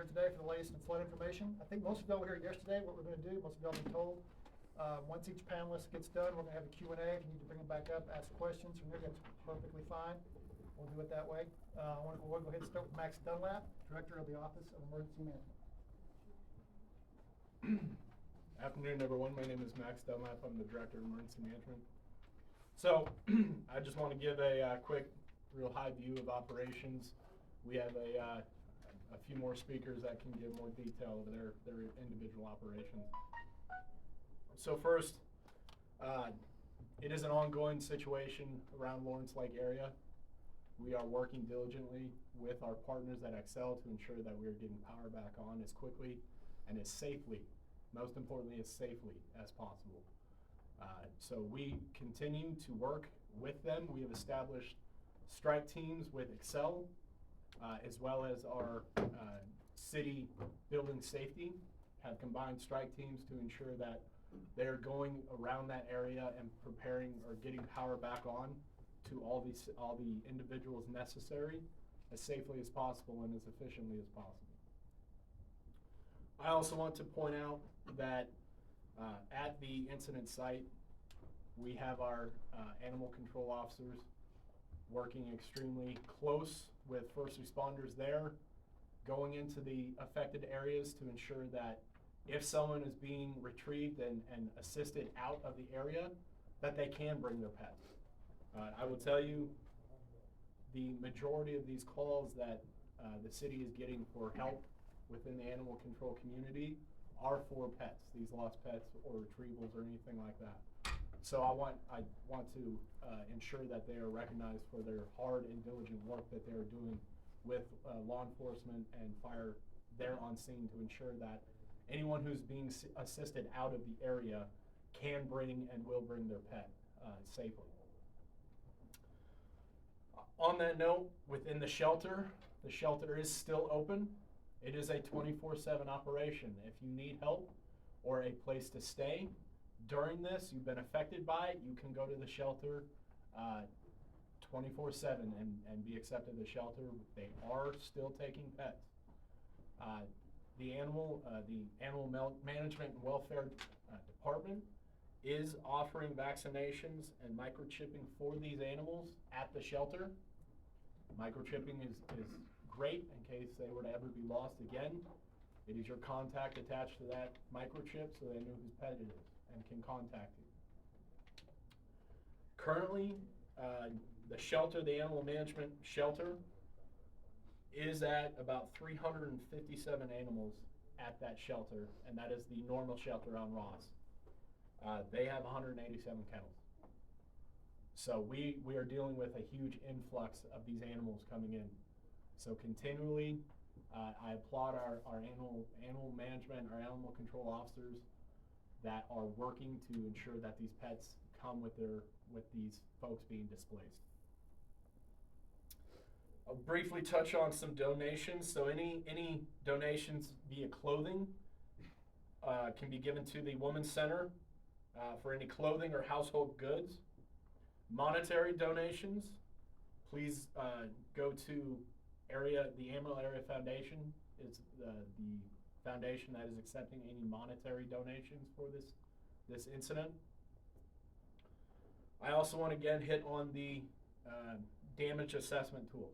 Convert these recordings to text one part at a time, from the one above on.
here today for the latest in flood information. I think most of y'all were here yesterday. What we're going to do, most of y'all have been told, once each panelist gets done, we're going to have a Q&A. If you need to bring them back up, ask questions from there, that's perfectly fine. We'll do it that way. We'll go ahead and start with Max Dunlap, Director of the Office of Emergency Management. Afternoon, everyone. My name is Max Dunlap. I'm the Director of Emergency Management. So I just want to give a quick, real high view of operations. We have a few more speakers that can give more detail of their individual operations. So first, it is an ongoing situation around Lawrence Lake area. We are working diligently with our partners at Excel to ensure that we are getting power back on as quickly and as safely, most importantly, as safely as possible. So we continue to work with them. We have established strike teams with Excel, as well as our city building safety, have combined strike teams to ensure that they're going around that area and preparing or getting power back on to all the individuals necessary as safely as possible and as efficiently as possible. I also want to point out that at the incident site, we have our animal control officers working extremely close with first responders there, going into the affected areas to ensure that if someone is being retrieved and assisted out of the area, that they can bring their pets. I will tell you, the majority of these calls that the city is getting for help within the animal control community are for pets, these lost pets or retrievals or anything like that. So I want to ensure that they are recognized for their hard and diligent work that they are doing with law enforcement and fire there on scene to ensure that anyone who's being assisted out of the area can bring and will bring their pet safely. On that note, within the shelter is still open. It is a 24/7 operation. If you need help or a place to stay during this, you've been affected by it, you can go to the shelter 24/7 and be accepted at the shelter. They are still taking pets. The animal management and welfare department is offering vaccinations and microchipping for these animals at the shelter. Microchipping is great in case they were to ever be lost again. It is your contact attached to that microchip so they know whose pet it is and can contact you. Currently, the animal management shelter, is at about 357 animals at that shelter, and that is the normal shelter on Ross. They have 187 kennels. So we are dealing with a huge influx of these animals coming in. So continually, I applaud our animal management, our animal control officers that are working to ensure that these pets come with these folks being displaced. I'll briefly touch on some donations. So any donations via clothing can be given to the Women's Center for any clothing or household goods. Monetary donations, please go to the Amarillo Area Foundation is the foundation that is accepting any monetary donations for this incident. I also want to again hit on the damage assessment tool.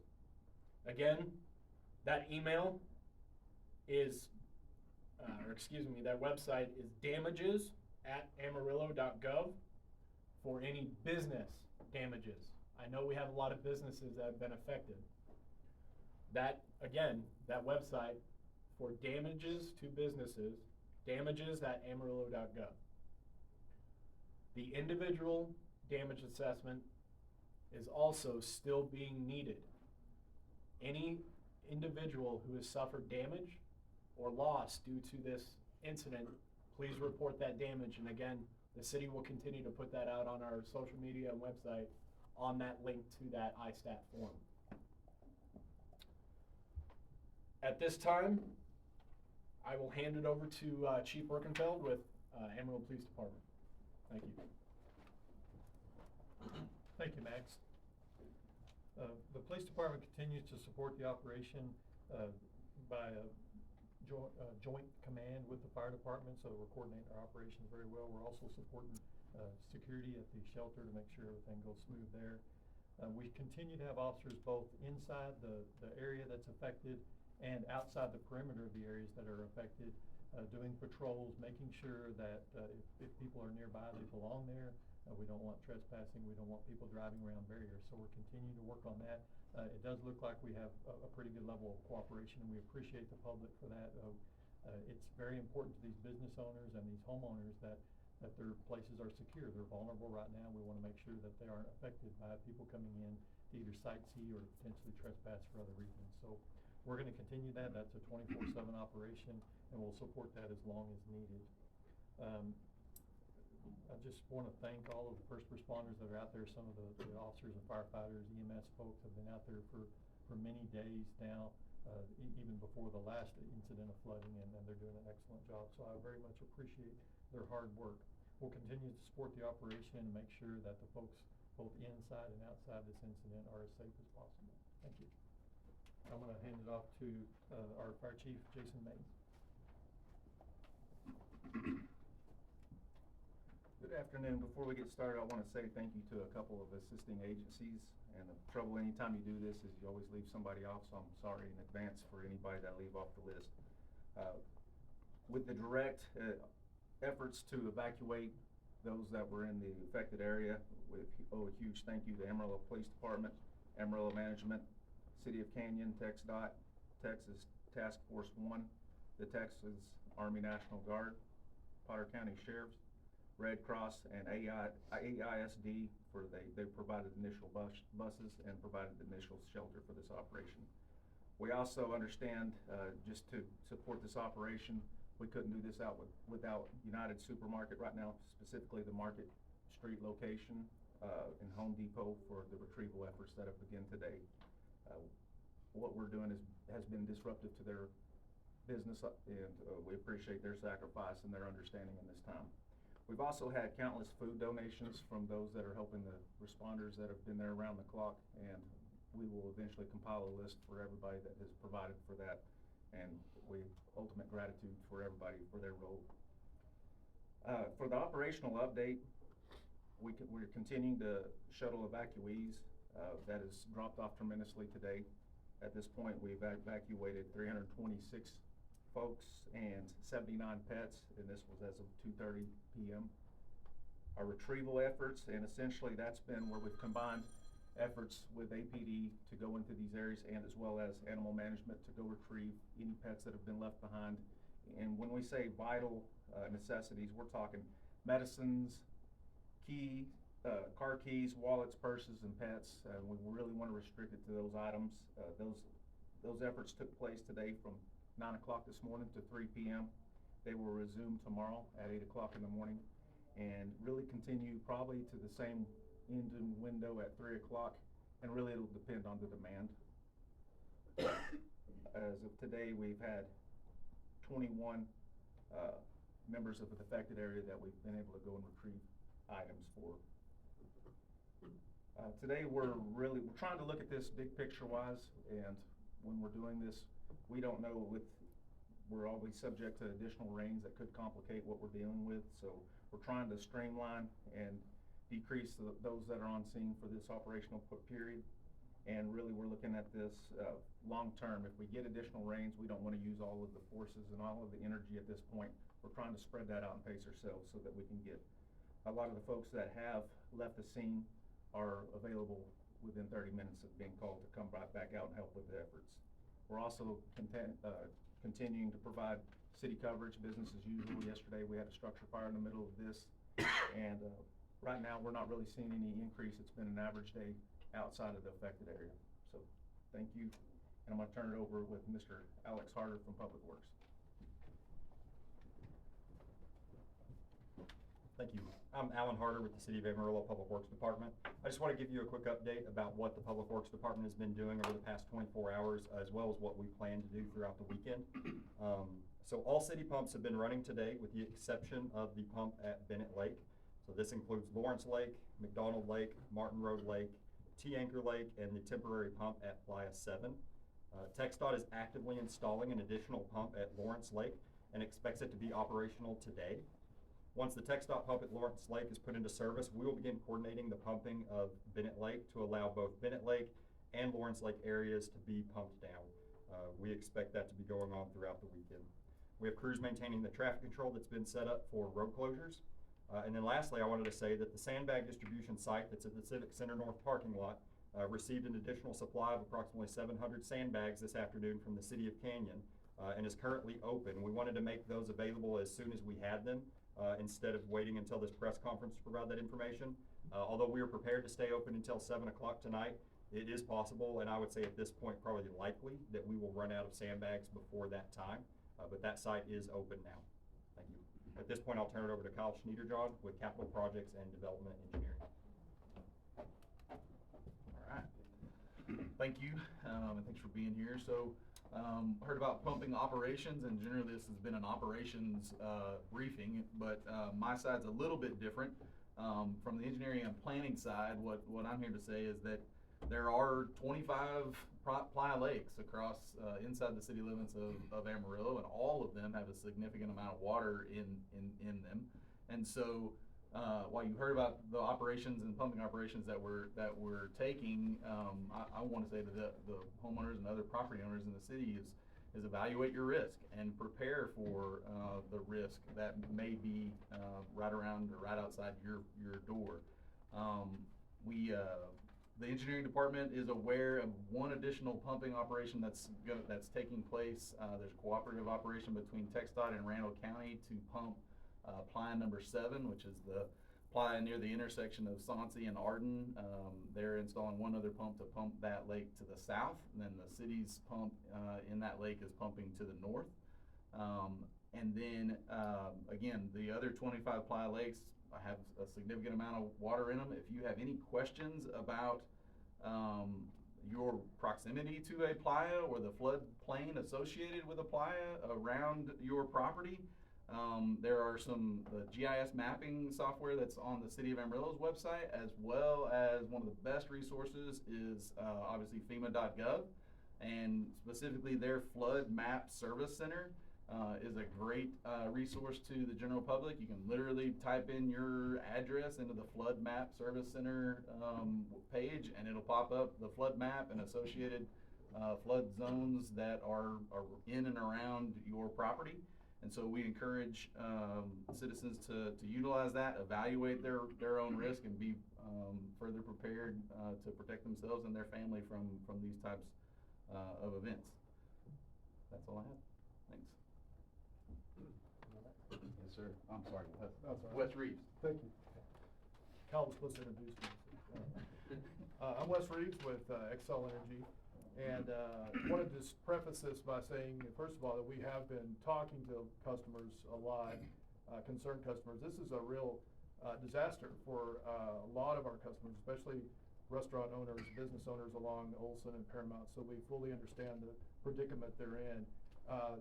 Again, that email is, that website is damages@amarillo.gov for any business damages. I know we have a lot of businesses that have been affected. That website for damages to businesses, damages@amarillo.gov. The individual damage assessment is also still being needed. Any individual who has suffered damage or loss due to this incident, please report that damage. And again, the city will continue to put that out on our social media and website on that link to that ISTAT form. At this time, I will hand it over to Chief Birkenfeld with Amarillo Police Department. Thank you. Thank you, Max. The police department continues to support the operation by joint command with the fire department, so we're coordinating our operations very well. We're also supporting security at the shelter to make sure everything goes smooth there. We continue to have officers both inside the area that's affected and outside the perimeter of the areas that are affected, doing patrols, making sure that if people are nearby, they belong there. We don't want trespassing. We don't want people driving around barriers. So we're continuing to work on that. It does look like we have a pretty good level of cooperation, and we appreciate the public for that. It's very important to these business owners and these homeowners that their places are secure. They're vulnerable right now. We want to make sure that they aren't affected by people coming in to either sightsee or potentially trespass for other reasons. So we're going to continue that. That's a 24/7 operation, and we'll support that as long as needed. I just want to thank all of the first responders that are out there. Some of the officers and firefighters, EMS folks have been out there for many days now, even before the last incident of flooding, and they're doing an excellent job. So I very much appreciate their hard work. We'll continue to support the operation and make sure that the folks both inside and outside this incident are as safe as possible. Thank you. I'm going to hand it off to our Fire Chief, Jason Mays. Good afternoon. Before we get started, I want to say thank you to a couple of assisting agencies. And the trouble anytime you do this is you always leave somebody off, so I'm sorry in advance for anybody that leave off the list. With the direct efforts to evacuate those that were in the affected area, we owe a huge thank you to Amarillo Police Department, Amarillo Management, City of Canyon, TxDOT, Texas Task Force 1, the Texas Army National Guard, Potter County Sheriffs, Red Cross, and AISD for they provided initial buses and provided initial shelter for this operation. We also understand, just to support this operation, we couldn't do this without United Supermarket right now, specifically the Market Street location and Home Depot for the retrieval efforts that have begun today. What we're doing has been disruptive to their business, and we appreciate their sacrifice and their understanding in this time. We've also had countless food donations from those that are helping the responders that have been there around the clock, and we will eventually compile a list for everybody that has provided for that, and we ultimate gratitude for everybody for their role. For the operational update, we're continuing to shuttle evacuees. That has dropped off tremendously today. At this point, we've evacuated 326 folks and 79 pets, and this was as of 2:30 p.m. Our retrieval efforts, and essentially that's been where we've combined efforts with APD to go into these areas, and as well as animal management to go retrieve any pets that have been left behind. And when we say vital necessities, we're talking medicines, car keys, wallets, purses, and pets. We really want to restrict it to those items. Those efforts took place today from 9 o'clock this morning to 3 p.m. They will resume tomorrow at 8 o'clock in the morning and really continue probably to the same end and window at 3 o'clock, and really it'll depend on the demand. As of today, we've had 21 members of the affected area that we've been able to go and retrieve items for. Today we're trying to look at this big picture wise, and when we're doing this, we don't know we're always subject to additional rains that could complicate what we're dealing with. So we're trying to streamline and decrease those that are on scene for this operational period. And really we're looking at this long term. If we get additional rains, we don't want to use all of the forces and all of the energy at this point. We're trying to spread that out and pace ourselves so that we can get a lot of the folks that have left the scene are available within 30 minutes of being called to come right back out and help with the efforts. We're also continuing to provide city coverage, business as usual. Yesterday we had a structure fire in the middle of this, and right now we're not really seeing any increase. It's been an average day outside of the affected area. So thank you, and I'm going to turn it over with Mr. Alex Harder from Public Works. Thank you. I'm Alan Harder with the City of Amarillo Public Works Department. I just want to give you a quick update about what the Public Works Department has been doing over the past 24 hours, as well as what we plan to do throughout the weekend. So all city pumps have been running today, with the exception of the pump at Bennett Lake. So this includes Lawrence Lake, McDonald Lake, Martin Road Lake, T Anchor Lake, and the temporary pump at Playa 7. TxDOT is actively installing an additional pump at Lawrence Lake and expects it to be operational today. Once the TxDOT pump at Lawrence Lake is put into service, we will begin coordinating the pumping of Bennett Lake to allow both Bennett Lake and Lawrence Lake areas to be pumped down. We expect that to be going on throughout the weekend. We have crews maintaining the traffic control that's been set up for road closures. And then lastly, I wanted to say that the sandbag distribution site that's at the Civic Center North parking lot received an additional supply of approximately 700 sandbags this afternoon from the City of Canyon and is currently open. We wanted to make those available as soon as we had them instead of waiting until this press conference to provide that information. Although we are prepared to stay open until 7 o'clock tonight, it is possible, and I would say at this point probably likely, that we will run out of sandbags before that time, but that site is open now. Thank you. At this point, I'll turn it over to Kyle Schneiderjohn with Capital Projects and Development Engineering. All right. Thank you, and thanks for being here. So, heard about pumping operations, and generally this has been an operations briefing, but my side's a little bit different. From the engineering and planning side, what I'm here to say is that there are 25 playa lakes across inside the city limits of Amarillo, and all of them have a significant amount of water in them. And so while you heard about the operations and pumping operations that we're taking, I want to say to the homeowners and other property owners in the city is evaluate your risk and prepare for the risk that may be right around or right outside your door. The engineering department is aware of one additional pumping operation that's taking place. There's a cooperative operation between TxDOT and Randall County to pump playa number 7, which is the playa near the intersection of Soncy and Arden. They're installing one other pump to pump that lake to the south, and then the city's pump in that lake is pumping to the north. And then again, the other 25 playa lakes have a significant amount of water in them. If you have any questions about your proximity to a playa or the floodplain associated with a playa around your property, there are some GIS mapping software that's on the City of Amarillo's website, as well as one of the best resources is obviously FEMA.gov, and specifically their Flood Map Service Center is a great resource to the general public. You can literally type in your address into the Flood Map Service Center page, and it'll pop up the flood map and associated flood zones that are in and around your property. And so we encourage citizens to utilize that, evaluate their own risk, and be further prepared to protect themselves and their family from these types of events. That's all I have. Thanks. Yes, sir. I'm sorry. Wes Reeves. Thank you. Kyle was supposed to introduce me. I'm Wes Reeves with Xcel Energy, and wanted to just preface this by saying, first of all, that we have been talking to customers a lot, concerned customers. This is a real disaster for a lot of our customers, especially restaurant owners, business owners along Olson and Paramount, so we fully understand the predicament they're in.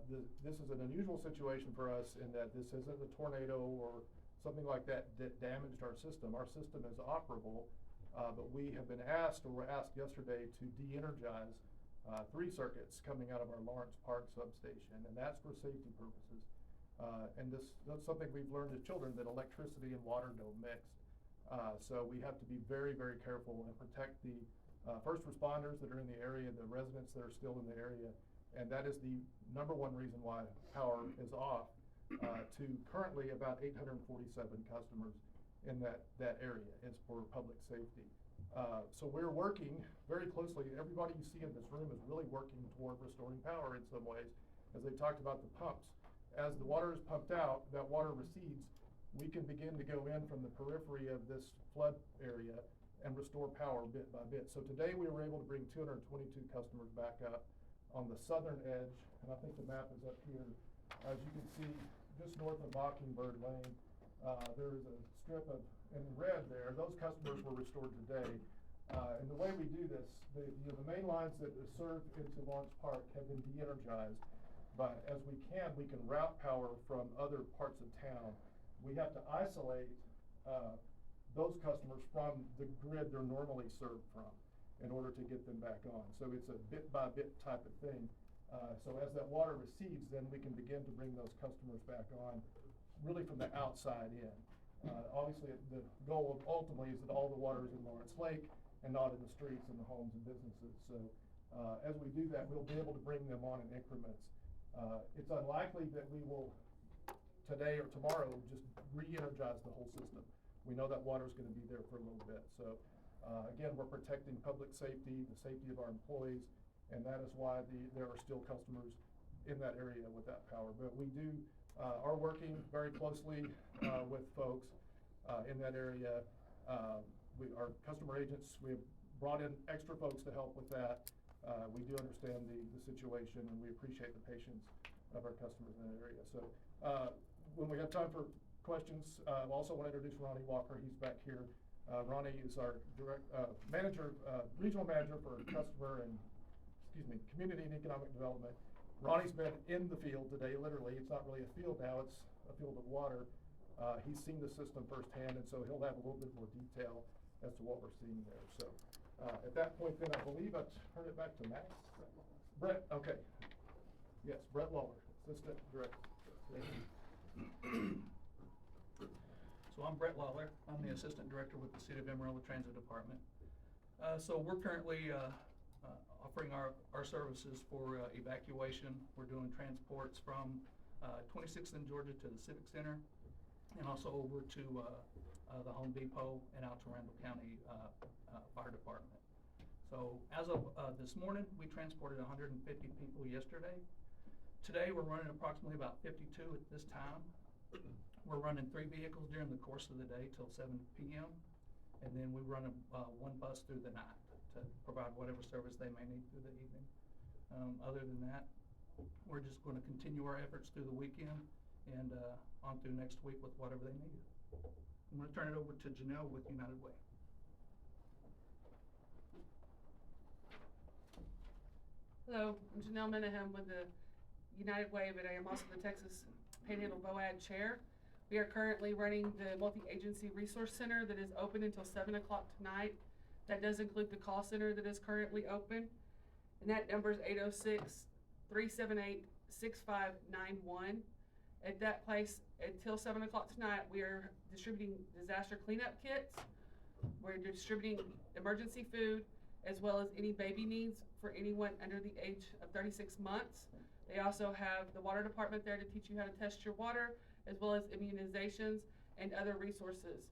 This is an unusual situation for us in that this isn't a tornado or something like that damaged our system. Our system is operable, but we have been asked, or were asked yesterday, to de-energize 3 circuits coming out of our Lawrence Park substation, and that's for safety purposes. And that's something we've learned as children, that electricity and water don't mix. So we have to be very, very careful and protect the first responders that are in the area, the residents that are still in the area. And that is the #1 reason why power is off to currently about 847 customers in that area. It's for public safety. So we're working very closely. Everybody you see in this room is really working toward restoring power in some ways, as they talked about the pumps. As the water is pumped out, that water recedes, we can begin to go in from the periphery of this flood area and restore power bit by bit. So today we were able to bring 222 customers back up on the southern edge, and I think the map is up here. As you can see, just north of Mockingbird Lane, there's a strip of, in red there, those customers were restored today. And the way we do this, the main lines that serve into Lawrence Park have been de-energized, but as we can route power from other parts of town. We have to isolate those customers from the grid they're normally served from. in order to get them back on. So it's a bit by bit type of thing. So as that water recedes, then we can begin to bring those customers back on really from the outside in. Obviously, the goal ultimately is that all the water is in Lawrence Lake and not in the streets and the homes and businesses. So as we do that, we'll be able to bring them on in increments. It's unlikely that we will today or tomorrow just re-energize the whole system. We know that water is going to be there for a little bit. So again, we're protecting public safety, the safety of our employees, and that is why there are still customers in that area without power. But we are working very closely with folks in that area. Our customer agents, we have brought in extra folks to help with that. We do understand the situation, and we appreciate the patience of our customers in that area. So when we have time for questions, I also want to introduce Ronnie Walker. He's back here. Ronnie is our regional manager for customer and, community and economic development. Ronnie's been in the field today, literally. It's not really a field now, it's a field of water. He's seen the system firsthand, and so he'll have a little bit more detail as to what we're seeing there. So at that point then, I believe I'll turn it back to Max. Brett, okay. Yes, Brett Lawler, Assistant Director. Thank you. So I'm Brett Lawler. I'm the Assistant Director with the City of Amarillo Transit Department. So we're currently offering our services for evacuation. We're doing transports from 26th and Georgia to the Civic Center, and also over to the Home Depot and out to Randall County Fire Department. So as of this morning, we transported 150 people yesterday. Today we're running approximately about 52 at this time. We're running 3 vehicles during the course of the day till 7 p.m. and then we run one bus through the night to provide whatever service they may need through the evening. Other than that, we're just going to continue our efforts through the weekend and on through next week with whatever they need. I'm going to turn it over to Janelle with United Way. Hello, I'm Janelle Menahem with the United Way, but I am also the Texas Panhandle BOAD Chair. We are currently running the Multi-Agency Resource Center that is open until 7 o'clock tonight. That does include the call center that is currently open, and that number is 806-378-6591. At that place, until 7 o'clock tonight, we are distributing disaster cleanup kits. We're distributing emergency food, as well as any baby needs for anyone under the age of 36 months. They also have the water department there to teach you how to test your water, as well as immunizations and other resources.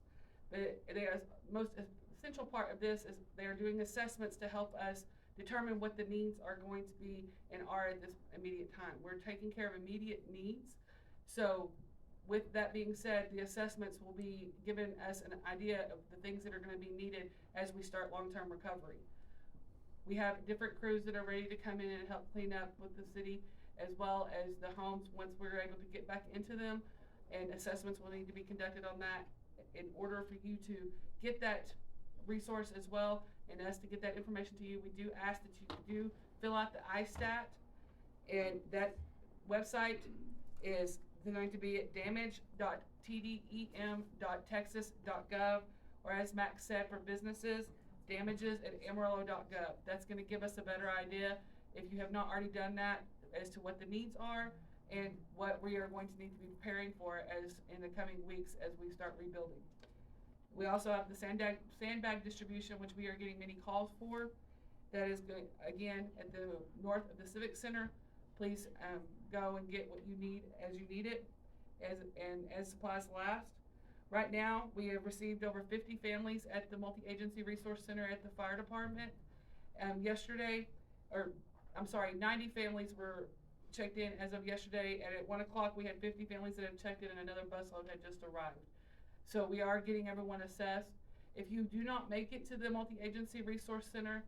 But the most essential part of this is they are doing assessments to help us determine what the needs are going to be and are at this immediate time. We're taking care of immediate needs. So with that being said, the assessments will be giving us an idea of the things that are going to be needed as we start long-term recovery. We have different crews that are ready to come in and help clean up with the city, as well as the homes once we're able to get back into them, and assessments will need to be conducted on that in order for you to get that resource as well, and us to get that information to you. We do ask that you do fill out the ISTAT, and that website is going to be at damage.tdem.texas.gov, or as Max said for businesses, damages@amarillo.gov. That's going to give us a better idea, if you have not already done that, as to what the needs are and what we are going to need to be preparing for as in the coming weeks as we start rebuilding. We also have the sandbag distribution, which we are getting many calls for. That is good, again, at the north of the Civic Center. Please go and get what you need as you need it, as supplies last. Right now, we have received over 50 families at the Multi-Agency Resource Center at the fire department. 90 families were checked in as of yesterday, and at 1 o'clock we had 50 families that have checked in, and another busload had just arrived. So we are getting everyone assessed. If you do not make it to the Multi-Agency Resource Center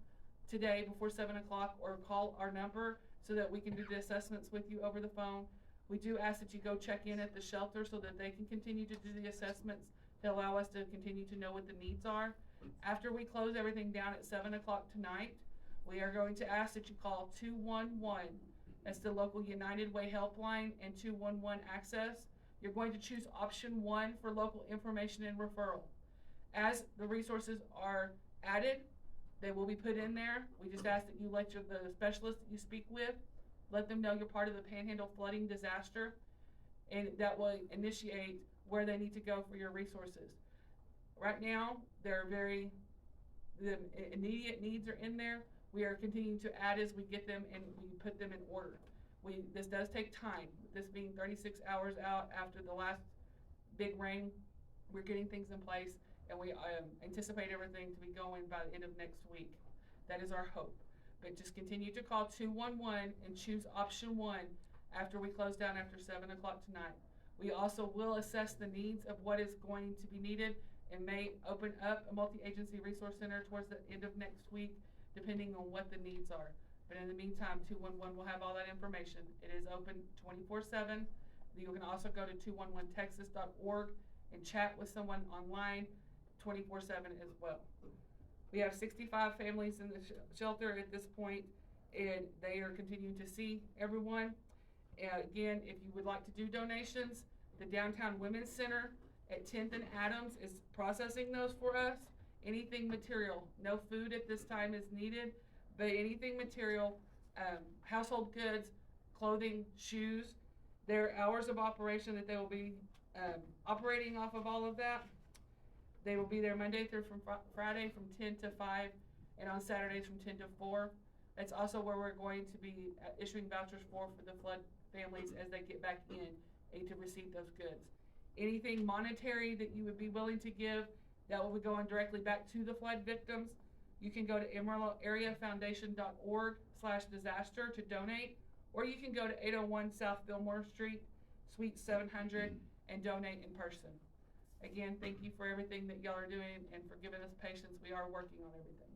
today before 7 o'clock, or call our number so that we can do the assessments with you over the phone, we do ask that you go check in at the shelter so that they can continue to do the assessments to allow us to continue to know what the needs are. After we close everything down at 7 o'clock tonight, we are going to ask that you call 211. That's the local United Way helpline, and 211 access. You're going to choose option 1 for local information and referral. As the resources are added, They will be put in there. We just ask that you let the specialist that you speak with, let them know you're part of the Panhandle flooding disaster, and that will initiate where they need to go for your resources. Right now, the immediate needs are in there. We are continuing to add as we get them and we put them in order. This does take time. This being 36 hours out after the last big rain, we're getting things in place, and we anticipate everything to be going by the end of next week. That is our hope. But just continue to call 211 and choose option 1 after we close down after 7 o'clock tonight. We also will assess the needs of what is going to be needed and may open up a multi-agency resource center towards the end of next week, depending on what the needs are. But in the meantime, 211 will have all that information. It is open 24/7. You can also go to 211texas.org and chat with someone online 24/7 as well. We have 65 families in the shelter at this point, and they are continuing to see everyone. And again, if you would like to do donations, the Downtown Women's Center at 10th and Adams is processing those for us. Anything material, no food at this time is needed, but anything material, household goods, clothing, shoes, their hours of operation that they will be operating off of all of that. They will be there Monday through Friday from 10 to 5 and on Saturdays from 10 to 4. That's also where we're going to be issuing vouchers for the flood families as they get back in and to receive those goods. Anything monetary that you would be willing to give, that will be going directly back to the flood victims. You can go to AmarilloAreaFoundation.org/disaster to donate, or you can go to 801 South Fillmore Street, Suite 700, and donate in person. Again, thank you for everything that y'all are doing and for giving us patience. We are working on everything.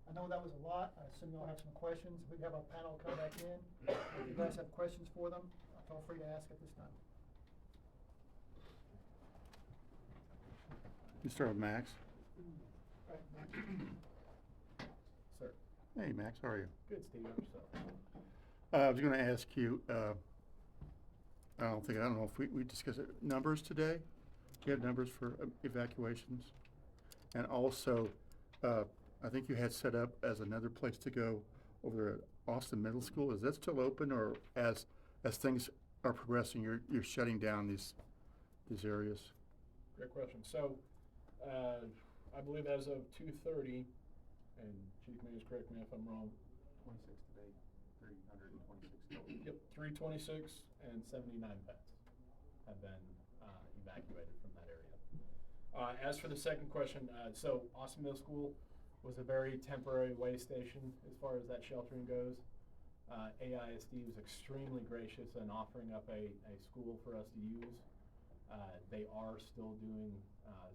I know that was a lot. I assume y'all have some questions. We have our panel come back in. If you guys have questions for them, feel free to ask at this time. You start with Max. All right, Max. Sir. Hey, Max, how are you? Good, Steve. Yourself? I was going to ask you, I don't know if we discussed it, numbers today? Do you have numbers for evacuations? And also, I think you had set up as another place to go over there at Austin Middle School. Is that still open, or as things are progressing, you're shutting down these areas? Great question. So, I believe as of 2:30, and Chief may just correct me if I'm wrong. 26 today, 326 total. Yep, 326 and 79 pets have been evacuated from that area. As for the second question, so Austin Middle School was a very temporary way station as far as that sheltering goes. AISD was extremely gracious in offering up a school for us to use. They are still doing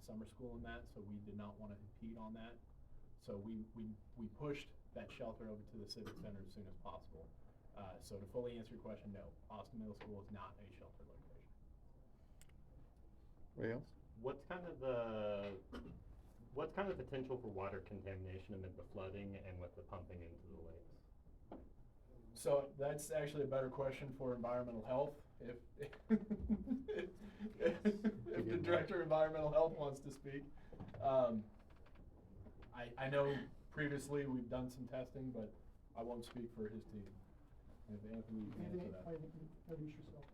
summer school in that, so we did not want to compete on that. So we pushed that shelter over to the Civic Center as soon as possible. So to fully answer your question, no, Austin Middle School is not a shelter location. Anybody else? What's kind of the potential for water contamination amid the flooding and with the pumping into the lakes? So that's actually a better question for environmental health. If the Director of Environmental Health wants to speak. I know previously we've done some testing, but I won't speak for his team. If Anthony can answer that. Introduce yourself.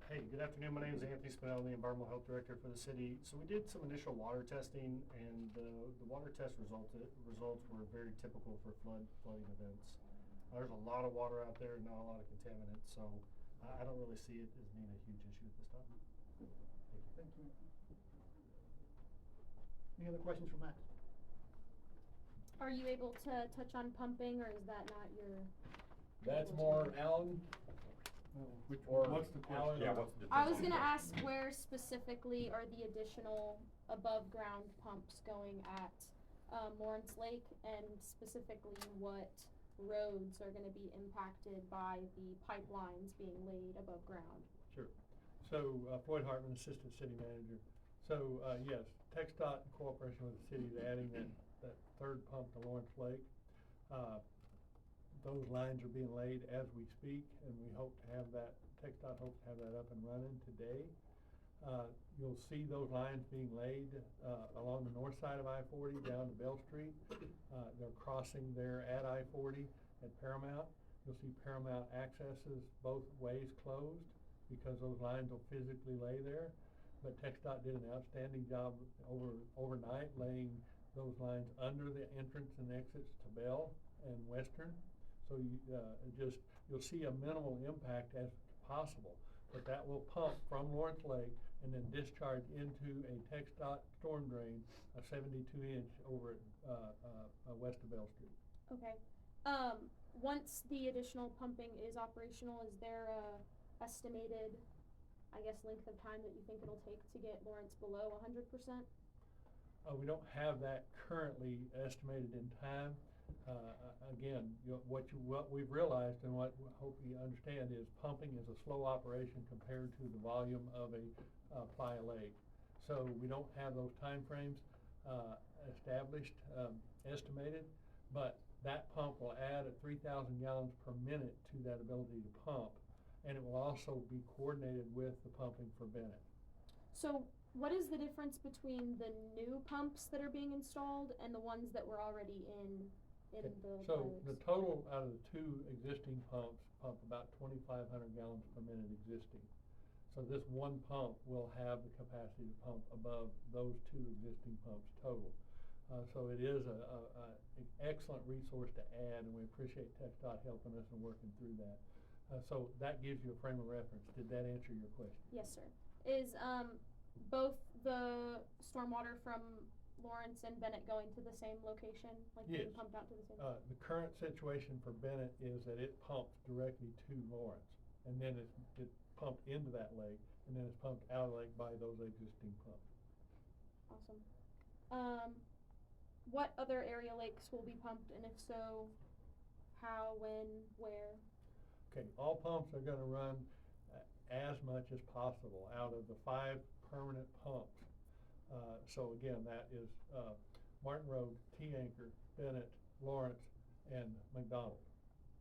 Hey, good afternoon. My name is Anthony Spinell, the Environmental Health Director for the city. So we did some initial water testing, and the water test results were very typical for flooding events. There's a lot of water out there, not a lot of contaminants, so I don't really see it as being a huge issue at this time. Thank you. Any other questions for Max? Are you able to touch on pumping, or is that not your? That's more Alan. What's the question? Yeah, what's the I was gonna ask where specifically are the additional above ground pumps going at Lawrence Lake, and specifically what roads are gonna be impacted by the pipelines being laid above ground? Sure. So, Floyd Hartman, Assistant City Manager. So, yes, TxDOT in cooperation with the city is adding that third pump to Lawrence Lake. Those lines are being laid as we speak, and we hope to have that, TxDOT hopes to have that up and running today. You'll see those lines being laid along the north side of I-40 down to Bell Street. They're crossing there at I-40 at Paramount. You'll see Paramount accesses both ways closed because those lines will physically lay there. But TxDOT did an outstanding job overnight laying those lines under the entrance and exits to Bell and Western. So you'll see a minimal impact as possible. But that will pump from Lawrence Lake and then discharge into a TxDOT storm drain, a 72-inch over at west of Bell Street. Okay. Once the additional pumping is operational, is there a estimated, I guess, length of time that you think it'll take to get Lawrence below 100%? We don't have that currently estimated in time. Again, what we've realized and what I hope you understand is pumping is a slow operation compared to the volume of a playa lake. So we don't have those time frames established, estimated, but that pump will add 3,000 gallons per minute to that ability to pump, and it will also be coordinated with the pumping for Bennett. So what is the difference between the new pumps that are being installed and the ones that were already in the So pipes? the total out of the two existing pumps pump about 2,500 gallons per minute existing. So this one pump will have the capacity to pump above those two existing pumps total. So it is an excellent resource to add, and we appreciate TxDOT helping us and working through that. So that gives you a frame of reference. Did that answer your question? Yes, sir. Is both the stormwater from Lawrence and Bennett going to the same location, like being Yes. pumped out to the same? The current situation for Bennett is that it pumps directly to Lawrence, and then it's pumped into that lake, and then it's pumped out of the lake by those existing pumps. Awesome. What other area lakes will be pumped, and if so, how, when, where? Okay, all pumps are gonna run as much as possible out of the 5 permanent pumps. So again, that is Martin Road, T-Anchor, Bennett, Lawrence, and McDonald.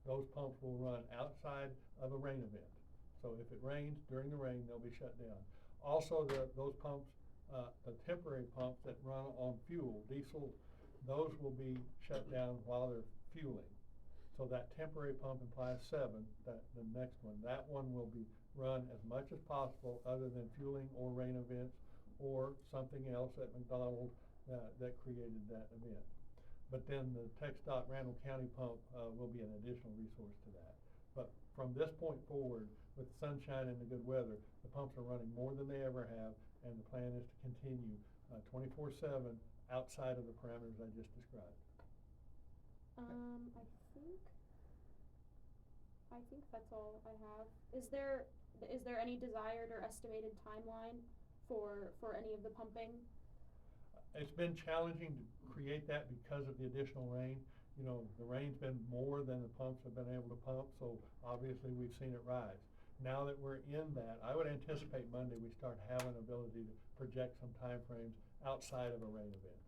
Those pumps will run outside of a rain event. So if it rains, during the rain, they'll be shut down. Also, those pumps, the temporary pumps that run on fuel, diesel, those will be shut down while they're fueling. So that temporary pump in Playa 7, the next one, that one will be run as much as possible other than fueling or rain events or something else at McDonald that created that event. But then the TxDOT Randall County pump will be an additional resource to that. But from this point forward, with the sunshine and the good weather, the pumps are running more than they ever have, and the plan is to continue 24/7 outside of the parameters I just described. I think that's all I have. Is there any desired or estimated timeline for any of the pumping? It's been challenging to create that because of the additional rain. You know, the rain's been more than the pumps have been able to pump, so obviously we've seen it rise. Now that we're in that, I would anticipate Monday we start having ability to project some time frames outside of a rain event.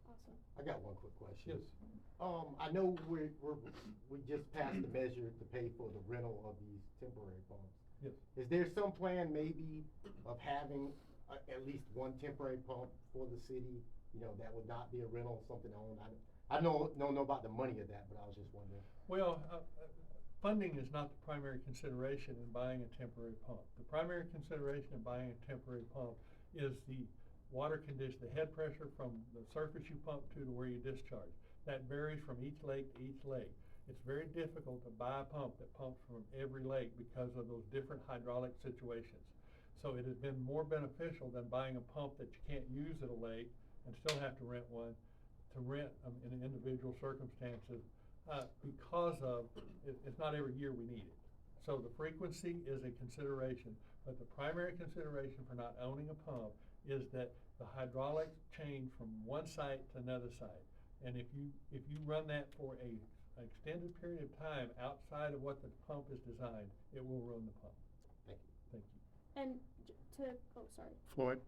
Awesome. I got one quick question. Yes. I know we just passed the measure to pay for the rental of these temporary pumps. Yes. Is there some plan maybe of having at least one temporary pump for the city, you know, that would not be a rental, something owned? I don't know about the money of that, but I was just wondering. Well, funding is not the primary consideration in buying a temporary pump. The primary consideration in buying a temporary pump is the water condition, the head pressure from the surface you pump to where you discharge. That varies from each lake to each lake. It's very difficult to buy a pump that pumps from every lake because of those different hydraulic situations. So it has been more beneficial than buying a pump that you can't use at a lake and still have to rent one, to rent in individual circumstances because of, it's not every year we need it. So the frequency is a consideration, but the primary consideration for not owning a pump is that the hydraulics change from one site to another site. And if you run that for an extended period of time outside of what the pump is designed, it will ruin the pump. Thank you. Thank you. And sorry. Floyd,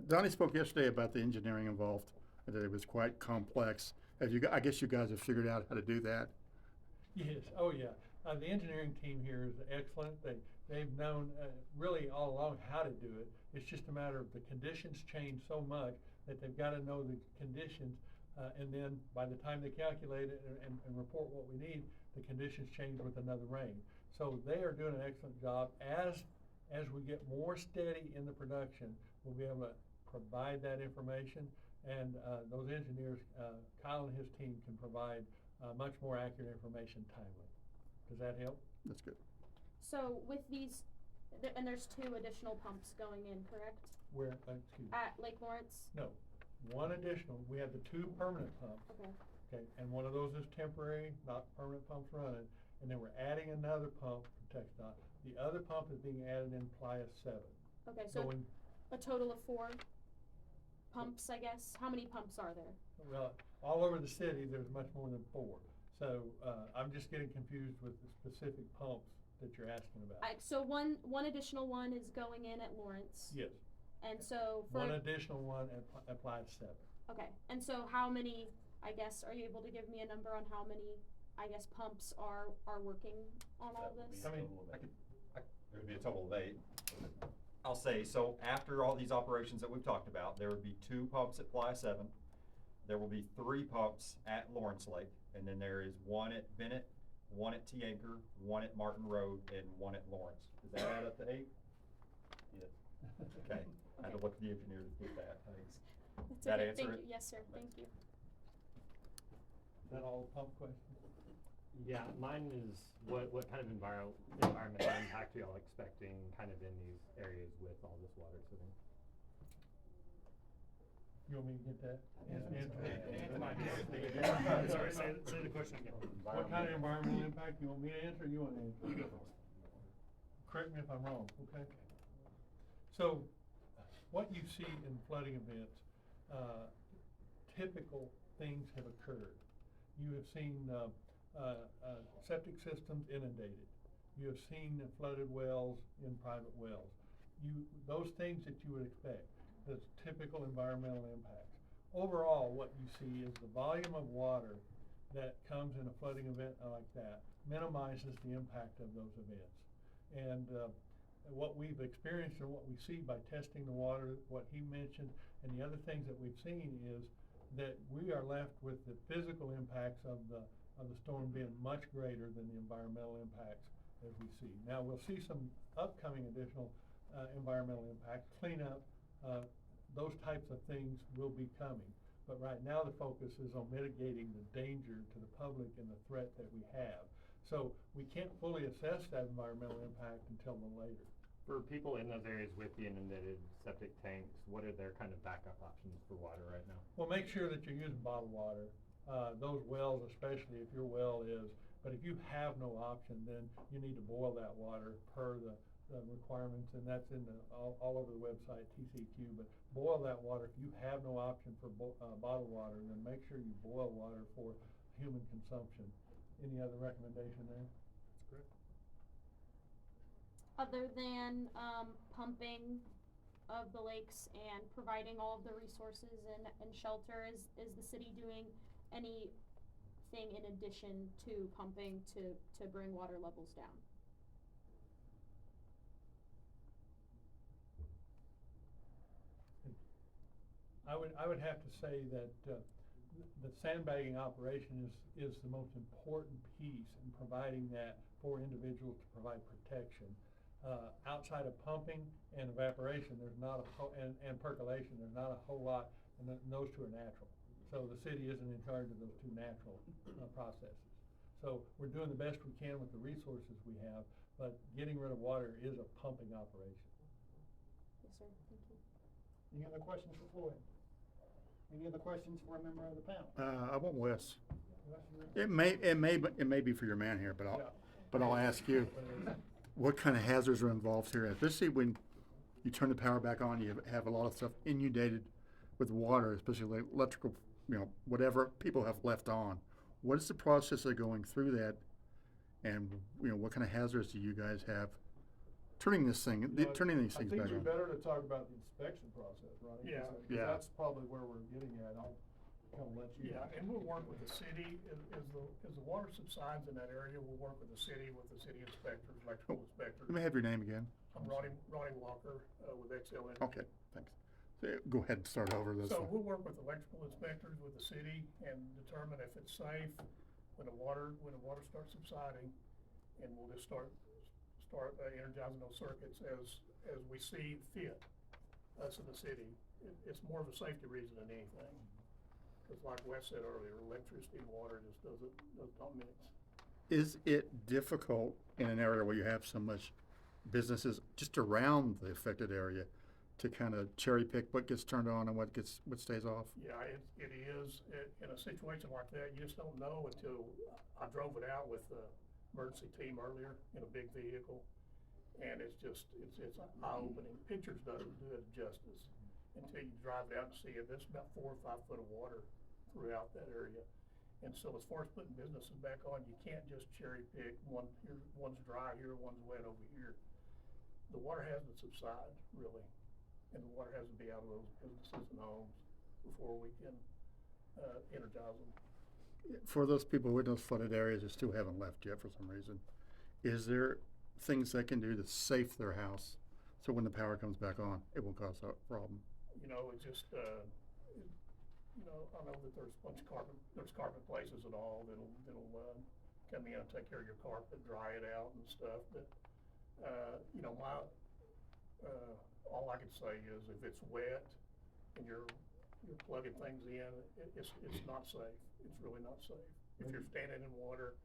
Donnie spoke yesterday about the engineering involved, and that it was quite complex. I guess you guys have figured out how to do that. Yes, oh yeah. The engineering team here is excellent. They've known really all along how to do it. It's just a matter of the conditions change so much that they've got to know the conditions. And then by the time they calculate it and report what we need, the conditions change with another rain. So they are doing an excellent job. As we get more steady in the production, we'll be able to provide that information. And those engineers, Kyle and his team, can provide much more accurate information timely. Does that help? That's good. So with these, and there's 2 additional pumps going in, correct? Where, excuse me? At Lake Lawrence? No, one additional. We have the 2 permanent pumps. Okay. Okay, and one of those is temporary, not permanent pumps running. And then we're adding another pump from TxDOT. The other pump is being added in Playa 7. Okay, so Going, a total of 4 pumps, I guess. How many pumps are there? well, all over the city, there's much more than 4. So, I'm just getting confused with the specific pumps that you're asking about. So one additional one is going in at Lawrence. Yes, And so for. one additional one at Playa 7. Okay, and so how many, I guess, are you able to give me a number on how many, I guess, pumps are working on all this? I mean, There would be a total of 8. I'll say, so after all these operations that we've talked about, there would be 2 pumps at Playa 7. There will be 3 pumps at Lawrence Lake, and then there is 1 at Bennett, 1 at T Anchor, 1 at Martin Road, and 1 at Lawrence. Does that add up to 8? Yes. Okay. I had to look at the engineer to get that. Thanks. That's That okay. answer Thank it? you. Yes, sir. Thank you. Is that all the pump questions? Yeah, mine is what kind of environmental impact are y'all expecting kind of in these areas with all this water sitting? You want me to get that? Sorry, say the question again. What kind of environmental impact, you want me to answer, or you want to answer? Correct me if I'm wrong, okay? So, what you see in flooding events, typical things have occurred. You have seen septic systems inundated. You have seen flooded wells in private wells. Those things that you would expect, that's typical environmental impacts. Overall, what you see is the volume of water that comes in a flooding event like that minimizes the impact of those events. And what we've experienced and what we see by testing the water, what he mentioned, and the other things that we've seen is that we are left with the physical impacts of the storm being much greater than the environmental impacts as we see. Now, we'll see some upcoming additional environmental impacts, cleanup, those types of things will be coming. But right now the focus is on mitigating the danger to the public and the threat that we have. So we can't fully assess that environmental impact until later. For people in those areas with the inundated septic tanks, what are their kind of backup options for water right now? Well, make sure that you're using bottled water. Those wells, especially if your well is, but if you have no option, then you need to boil that water per the requirements, and that's in all over the website, TCQ, but boil that water. If you have no option for bottled water, then make sure you boil water for human consumption. Any other recommendation there? That's correct. Other than pumping of the lakes and providing all of the resources and shelter, is the city doing anything in addition to pumping to bring water levels down? I would have to say that the sandbagging operation is the most important piece in providing that for individuals to provide protection. Outside of pumping and evaporation, there's not and percolation, there's not a whole lot, and those 2 are natural. So the city isn't in charge of those 2 natural processes. So we're doing the best we can with the resources we have, but getting rid of water is a pumping operation. Yes, sir. Thank you. Any other questions for Floyd? Any other questions for a member of the panel? I want Wes. Wes, you It may be for your man here, but I'll ask you. What kind of hazards are involved here? Especially when you turn the power back on, you have a lot of stuff inundated with water, especially like electrical, whatever people have left on. What is the process of going through that? And, what kind of hazards do you guys have turning these things back on? I think it'd be better to talk about the inspection process, right? Yeah. Because that's probably where we're getting at. kind of let you. Yeah, and we'll work with the city, as the water subsides in that area, we'll work with the city inspectors, electrical inspectors. Let me have your name again. I'm Ronnie Walker, with XL Energy. Okay, thanks. So, go ahead and start over this So one. we'll work with electrical inspectors with the city and determine if it's safe when the water starts subsiding. And we'll just start energizing those circuits as we see fit, us in the city. It's more of a safety reason than anything. Because like Wes said earlier, electricity and water just does not mix. Is it difficult in an area where you have so much businesses just around the affected area to kind of cherry pick what gets turned on and what stays off? Yeah, it is. In a situation like that, you just don't know until I drove it out with the emergency team earlier in a big vehicle. And it's eye-opening. Pictures doesn't do it justice until you drive it out and see it. There's about 4 or 5 foot of water throughout that area. And so as far as putting businesses back on, you can't just cherry pick one's dry here, one's wet over here. The water hasn't subsided, really. And the water has to be out of those businesses and homes before we can energize them. For those people in those flooded areas that still haven't left yet for some reason, is there things they can do to safe their house so when the power comes back on, it won't cause a problem? You know, it's just, I know that there's a bunch of carpet places and all that'll come in and take care of your carpet, dry it out and stuff, but, all I can say is if it's wet and you're plugging things in, it's not safe. It's really not safe. If you're standing in water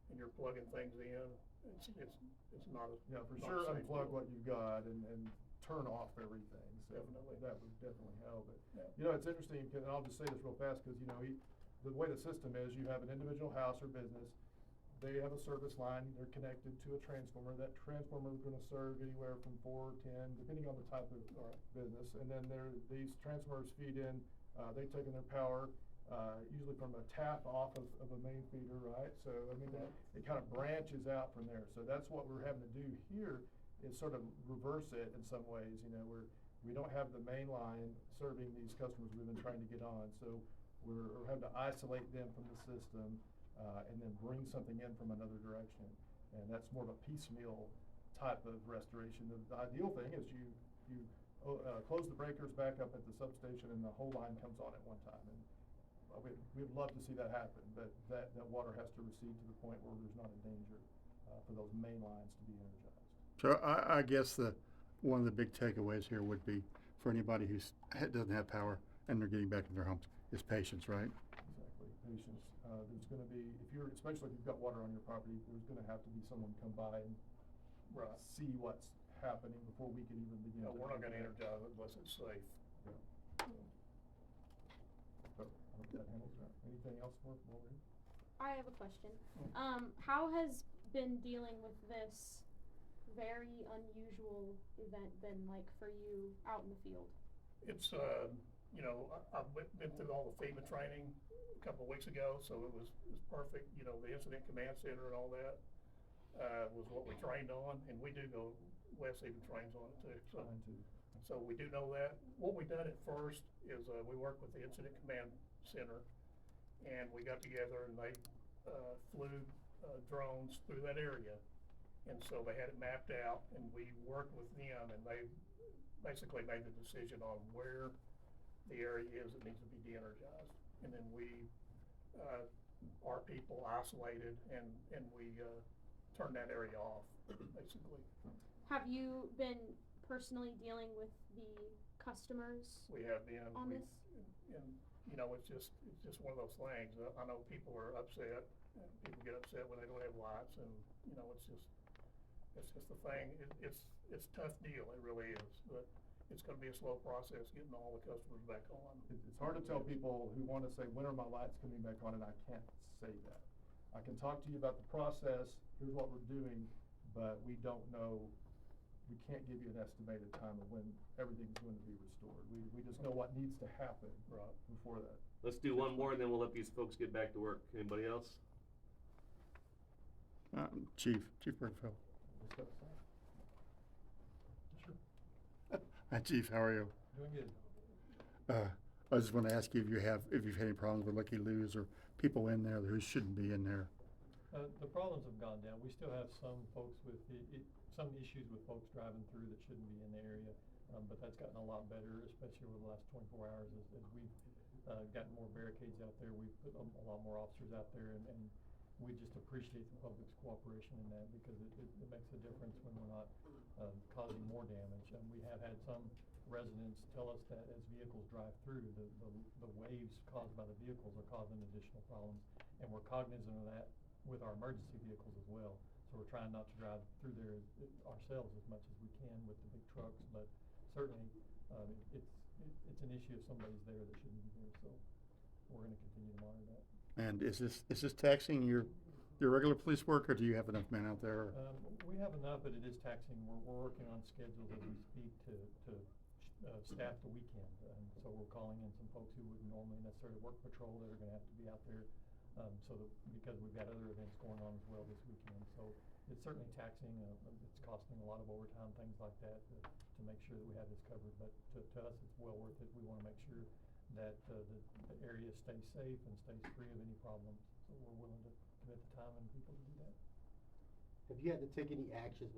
and you're plugging things in, it's not a. Yeah, for not sure, a safe unplug deal. what you've got and turn off everything. So Definitely. that would definitely help. But, Yeah. it's interesting, and I'll just say this real fast, because, the way the system is, you have an individual house or business, they have a service line, they're connected to a transformer. That transformer is gonna serve anywhere from 4 or 10, depending on the type of business. And then these transformers feed in, they've taken their power, usually from a tap off of a main feeder, right? So, it kind of branches out from there. So that's what we're having to do here, is sort of reverse it in some ways, where we don't have the main line serving these customers we've been trying to get on. So we're having to isolate them from the system, and then bring something in from another direction. And that's more of a piecemeal type of restoration. The ideal thing is you close the breakers back up at the substation and the whole line comes on at one time. And we'd love to see that happen, but that water has to recede to the point where there's not a danger for those main lines to be energized. So I guess one of the big takeaways here would be for anybody who doesn't have power and they're getting back in their homes is patience, right? Exactly, patience. There's gonna be, especially if you've got water on your property, there's gonna have to be someone come by and see what's happening before we can even begin. No, we're not gonna energize it unless it's safe. Yeah. So, I hope that handles that. Anything else for over here? I have a question. How has been dealing with this very unusual event been like for you out in the field? It's, I've been through all the FEMA training a couple of weeks ago, so it was perfect. The incident command center and all that, was what we trained on, and we do go, Wes even trains on it too. So we do know that. What we done at first is, we worked with the incident command center, and we got together and they, flew, drones through that area. And so they had it mapped out, and we worked with them, and they basically made the decision on where the area is that needs to be de-energized. And then we, our people isolated, and we turned that area off, basically. Have you been personally dealing with the customers? We have been. On this? And, it's just one of those things. I know people are upset, and people get upset when they don't have lights, and, it's just the thing. It's a tough deal, it really is, but it's gonna be a slow process getting all the customers back on. It's hard to tell people who want to say, when are my lights coming back on, and I can't say that. I can talk to you about the process, here's what we're doing, but we don't know, we can't give you an estimated time of when everything's going to be restored. We just know what needs to happen before that. Let's do one more and then we'll let these folks get back to work. Anybody else? Chief Bergfeld. Sure. Hi, Chief, how are you? Doing good. I was just gonna ask you if you've had any problems with Lucky Lou's or people in there who shouldn't be in there. The problems have gone down. We still have some folks with, some issues with folks driving through that shouldn't be in the area. But that's gotten a lot better, especially over the last 24 hours as we've gotten more barricades out there. We've put a lot more officers out there, and we just appreciate the public's cooperation in that because it makes a difference when we're not causing more damage. And we have had some residents tell us that as vehicles drive through, the waves caused by the vehicles are causing additional problems. And we're cognizant of that with our emergency vehicles as well. So we're trying not to drive through there ourselves as much as we can with the big trucks, but certainly it's an issue if somebody's there that shouldn't be there. So we're going to continue to monitor that. And is this taxing your regular police work, or do you have enough men out there? We have enough, but it is taxing. We're working on schedules as we speak to staff the weekend. So we're calling in some folks who wouldn't normally necessarily work patrol that are going to have to be out there. Because we've got other events going on as well this weekend. So it's certainly taxing, it's costing a lot of overtime, things like that, to make sure that we have this covered. But to us, it's well worth it. We want to make sure that the area stays safe and stays free of any problems. So we're willing to commit the time and people to do that. Have you had to take any actions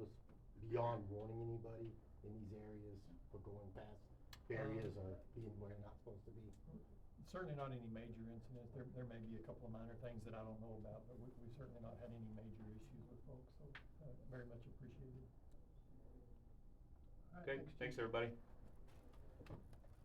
beyond warning anybody in these areas for going past barriers or being where they're not supposed to be? Certainly not any major incidents. There may be a couple of minor things that I don't know about, but we've certainly not had any major issues with folks, so very much appreciated. Okay, thanks everybody.